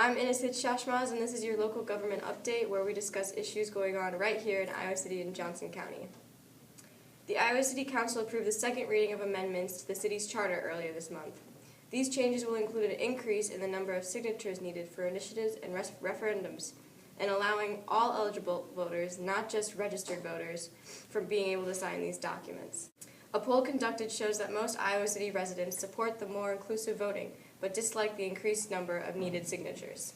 I'm Inisit Shashmaz, and this is your local government update where we discuss issues going on right here in Iowa City and Johnson County. The Iowa City Council approved the second reading of amendments to the city's charter earlier this month. These changes will include an increase in the number of signatures needed for initiatives and referendums, and allowing all eligible voters, not just registered voters, from being able to sign these documents. A poll conducted shows that most Iowa City residents support the more inclusive voting, but dislike the increased number of needed signatures.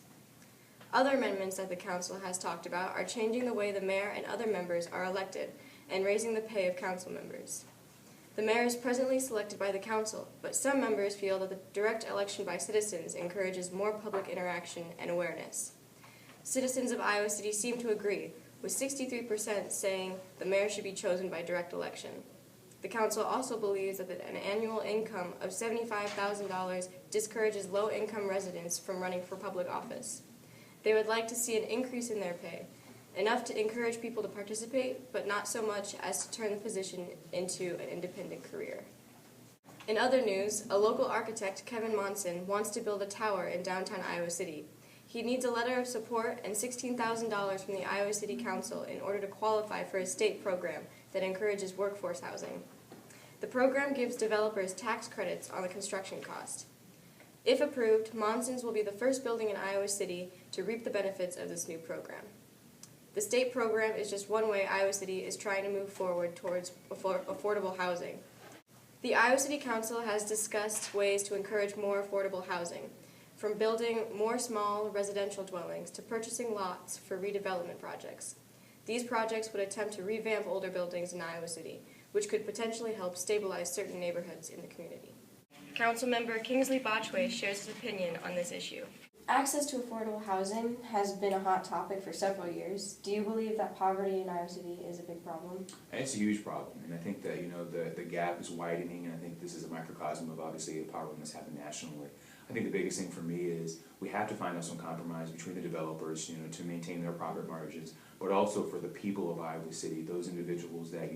Other amendments that the council has talked about are changing the way the mayor and other members are elected and raising the pay of council members. The mayor is presently selected by the council, but some members feel that the direct election by citizens encourages more public interaction and awareness. Citizens of Iowa City seem to agree, with 63% saying the mayor should be chosen by direct election. The council also believes that an annual income of $75,000 discourages low-income residents from running for public office. They would like to see an increase in their pay, enough to encourage people to participate, but not so much as to turn the position into an independent career. In other news, a local architect, Kevin Monson, wants to build a tower in downtown Iowa City. He needs a letter of support and $16,000 from the Iowa City Council in order to qualify for a state program that encourages workforce housing. The program gives developers tax credits on the construction cost. If approved, Monson's will be the first building in Iowa City to reap the benefits of this new program. The state program is just one way Iowa City is trying to move forward towards affordable housing. The Iowa City Council has discussed ways to encourage more affordable housing, from building more small residential dwellings to purchasing lots for redevelopment projects. These projects would attempt to revamp older buildings in Iowa City, which could potentially help stabilize certain neighborhoods in the community. Councilmember Kingsley Botchway shares his opinion on this issue. Access to affordable housing has been a hot topic for several years. Do you believe that poverty in Iowa City is a big problem? It's a huge problem, and I think that the gap is widening, and I think this is a microcosm of obviously a problem that's happened nationally. I think the biggest thing for me is we have to find out some compromise between the developers, to maintain their profit margins, but also for the people of Iowa City, those individuals that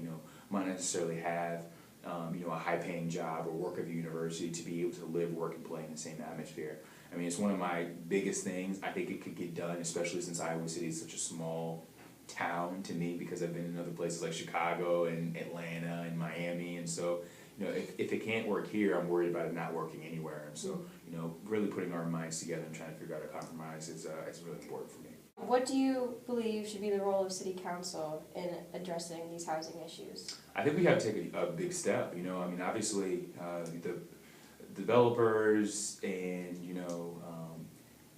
might not necessarily have a high-paying job or work at the university to be able to live, work, and play in the same atmosphere. I mean, it's one of my biggest things. I think it could get done, especially since Iowa City is such a small town to me, because I've been in other places like Chicago and Atlanta and Miami, and so if it can't work here, I'm worried about it not working anywhere. And so really putting our minds together and trying to figure out a compromise is really important for me. What do you believe should be the role of City Council in addressing these housing issues? I think we have to take a big step. Obviously the developers and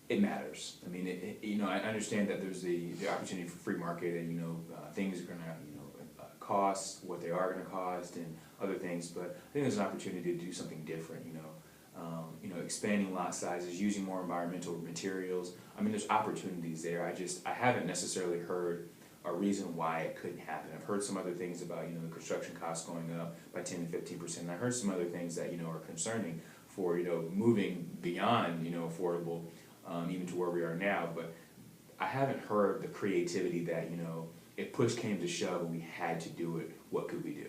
it matters. I mean, I understand that there's the opportunity for free market, and things are going to cost what they are going to cost and other things, but I think there's an opportunity to do something different. Expanding lot sizes, using more environmental materials. I mean, there's opportunities there. I haven't necessarily heard a reason why it couldn't happen. I've heard some other things about the construction costs going up by 10 to 15%. I heard some other things that are concerning for moving beyond affordable, even to where we are now. But I haven't heard the creativity that if push came to shove and we had to do it, what could we do?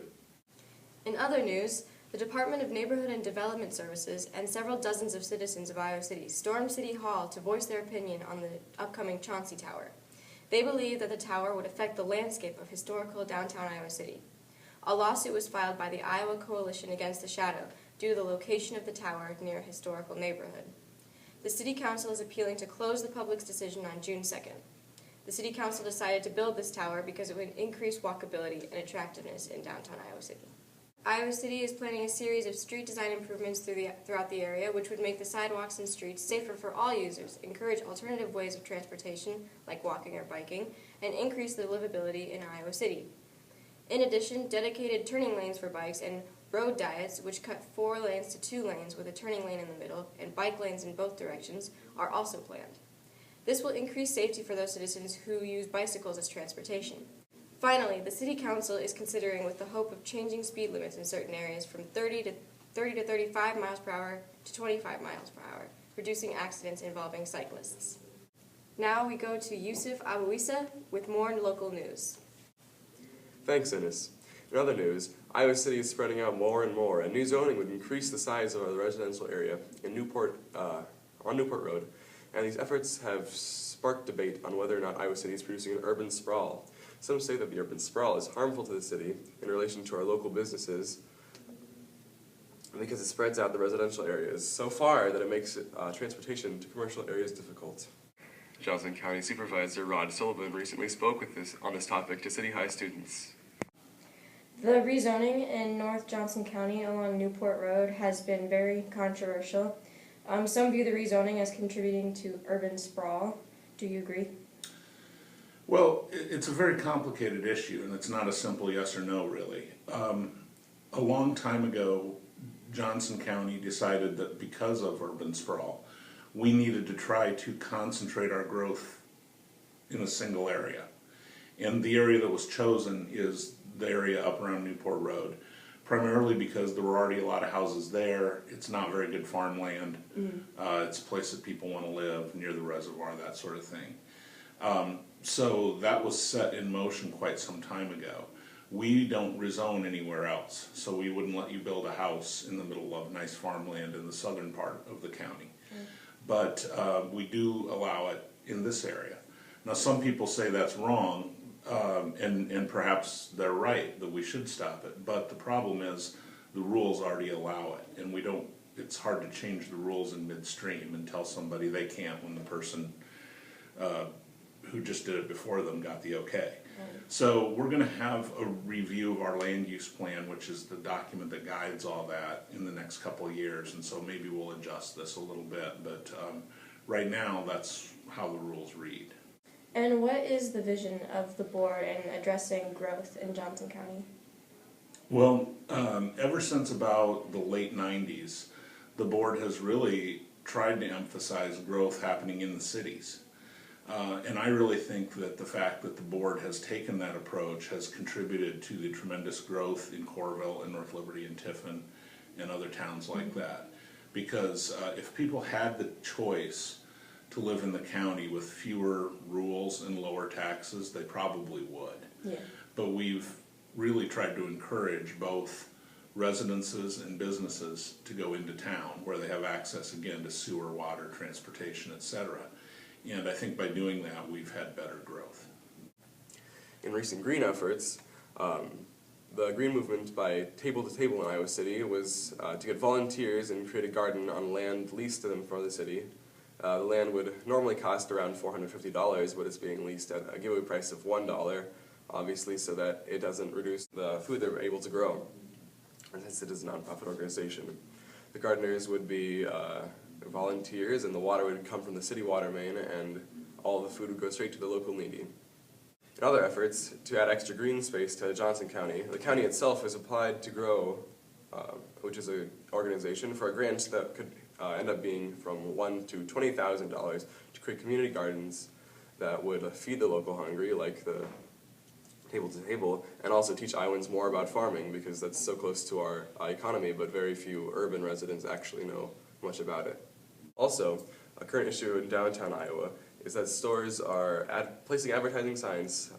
In other news, the Department of Neighborhood and Development Services and several dozens of citizens of Iowa City stormed City Hall to voice their opinion on the upcoming Chauncey Tower. They believe that the tower would affect the landscape of historical downtown Iowa City. A lawsuit was filed by the Iowa Coalition Against the Shadow due to the location of the tower near a historical neighborhood. The City Council is appealing to close the public's decision on June 2nd. The City Council decided to build this tower because it would increase walkability and attractiveness in downtown Iowa City. Iowa City is planning a series of street design improvements throughout the area, which would make the sidewalks and streets safer for all users, encourage alternative ways of transportation, like walking or biking, and increase the livability in Iowa City. In addition, dedicated turning lanes for bikes and road diets, which cut 4 lanes to 2 lanes with a turning lane in the middle and bike lanes in both directions, are also planned. This will increase safety for those citizens who use bicycles as transportation. Finally, the City Council is considering, with the hope of changing speed limits in certain areas from 30 to 35 miles per hour to 25 miles per hour, reducing accidents involving cyclists. Now we go to Yusuf Abuisa with more local news. Thanks, Ennis. In other news, Iowa City is spreading out more and more, and new zoning would increase the size of the residential area in on Newport Road and these efforts have sparked debate on whether or not Iowa City is producing an urban sprawl. Some say that the urban sprawl is harmful to the city in relation to our local businesses because it spreads out the residential areas so far that it makes transportation to commercial areas difficult. Johnson County Supervisor Rod Sullivan recently spoke on this topic to City High students. The rezoning in North Johnson County along Newport Road has been very controversial. Some view the rezoning as contributing to urban sprawl. Do you agree? Well, it's a very complicated issue, and it's not a simple yes or no, really. A long time ago, Johnson County decided that because of urban sprawl, we needed to try to concentrate our growth in a single area. And the area that was chosen is the area up around Newport Road, primarily because there were already a lot of houses there. It's not very good farmland. It's a place that people want to live, near the reservoir, that sort of thing. So that was set in motion quite some time ago. We don't rezone anywhere else, so we wouldn't let you build a house in the middle of nice farmland in the southern part of the county. But we do allow it in this area. Now, some people say that's wrong, and perhaps they're right that we should stop it, but the problem is the rules already allow it, and it's hard to change the rules in midstream and tell somebody they can't when the person who just did it before them got the okay. So we're going to have a review of our land use plan, which is the document that guides all that, in the next couple of years, and so maybe we'll adjust this a little bit, but right now that's how the rules read. And what is the vision of the board in addressing growth in Johnson County? Well, ever since about the late 90s, the board has really tried to emphasize growth happening in the cities. And I really think that the fact that the board has taken that approach has contributed to the tremendous growth in Coralville and North Liberty and Tiffin and other towns like that. Because if people had the choice to live in the county with fewer rules and lower taxes, they probably would. Yeah. But we've really tried to encourage both residences and businesses to go into town where they have access again to sewer, water, transportation, etc. And I think by doing that, we've had better growth. In recent green efforts, the green movement by Table to Table in Iowa City was to get volunteers and create a garden on land leased to them for the city. The land would normally cost around $450, but it's being leased at a giveaway price of $1, obviously, so that it doesn't reduce the food they're able to grow, since it is a nonprofit organization. The gardeners would be volunteers, and the water would come from the city water main, and all the food would go straight to the local needy. In other efforts to add extra green space to Johnson County, the county itself has applied to GROW, which is an organization, for a grant that could end up being from $1,000 to $20,000 to create community gardens that would feed the local hungry, like the Table to Table, and also teach Iowans more about farming, because that's so close to our economy, but very few urban residents actually know much about it. Also, a current issue in downtown Iowa is that stores are placing advertising signs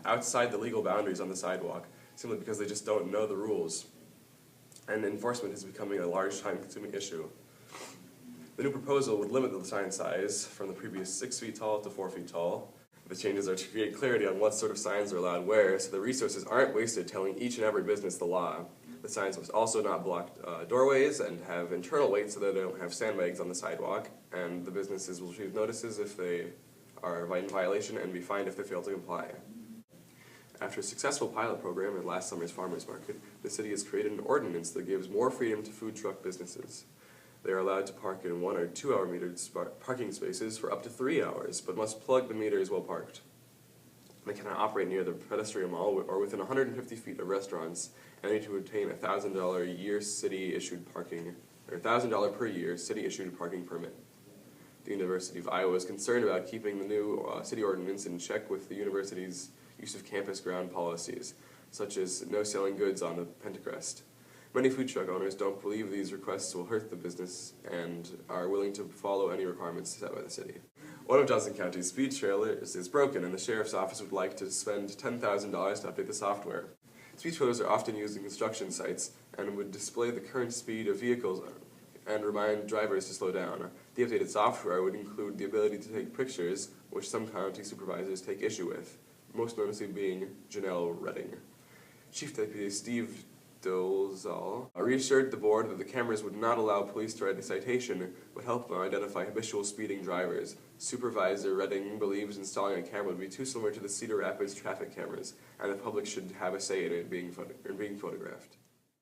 outside the legal boundaries on the sidewalk, simply because they just don't know the rules. And enforcement is becoming a large time-consuming issue. The new proposal would limit the sign size from the previous 6 feet tall to 4 feet tall. The changes are to create clarity on what sort of signs are allowed where, so the resources aren't wasted telling each and every business the law. The signs must also not block doorways and have internal weight so that they don't have sandbags on the sidewalk, and the businesses will receive notices if they are in violation and be fined if they fail to comply. After a successful pilot program at last summer's farmers market, the city has created an ordinance that gives more freedom to food truck businesses. They are allowed to park in 1 or 2 hour metered parking spaces for up to 3 hours, but must plug the meters while parked. They cannot operate near the pedestrian mall or within 150 feet of restaurants, and need to obtain a $1,000 a year city-issued parking, or $1,000 per year city-issued parking permit. The University of Iowa is concerned about keeping the new city ordinance in check with the university's use of campus ground policies, such as no selling goods on the Pentecrest. Many food truck owners don't believe these requests will hurt the business and are willing to follow any requirements set by the city. One of Johnson County's speed trailers is broken, and the sheriff's office would like to spend $10,000 to update the software. Speed trailers are often used in construction sites and would display the current speed of vehicles and remind drivers to slow down. The updated software would include the ability to take pictures, which some county supervisors take issue with, most noticeably being Janelle Redding. Chief Deputy Steve Dolezal reassured the board that the cameras would not allow police to write a citation, but help them identify habitual speeding drivers. Supervisor Redding believes installing a camera would be too similar to the Cedar Rapids traffic cameras, and the public should have a say in it being photographed.